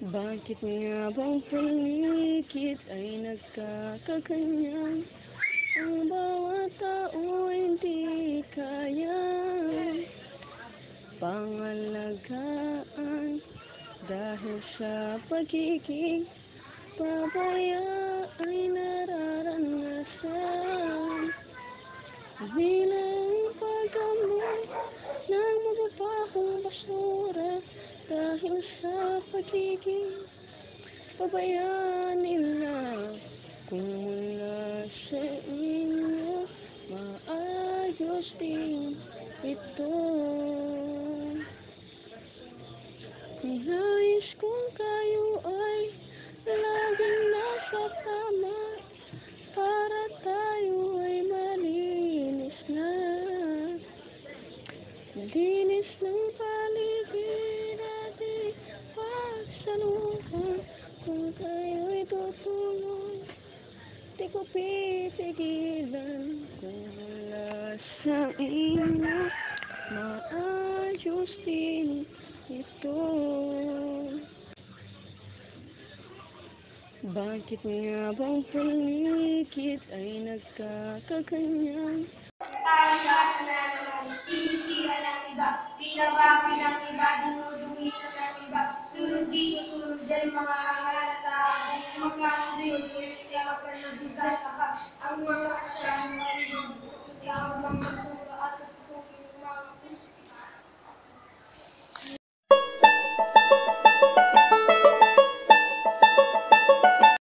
Bakit nga bang paligid ay nagkakaganyan? Ang bawat tao ay hindi kaya pangalagaan dahil sa pagiging pabaya ay nararanasan. Bilang paggamot ng mababahong basura dahil sa pagiging pabaya nila. Kung mula sa inyo maayos din ito. Nais kong kayo ay laging nasa tama para tayo ay malinis na. Linis ng paligid natin pagsaluhan. Kung kayo'y tutulong, di ko pipigilan. Kung wala sa inyo, maayos din ito. Bakit nga bang paligid ay nagkakaganyan? Taligasan na naman, sinisira ng iba, pinabaki ng iba, dinudungisa ng iba, sunod dito, sunod dyan, mga hangat at mga yun, kaya ka nabigat ka, ang mga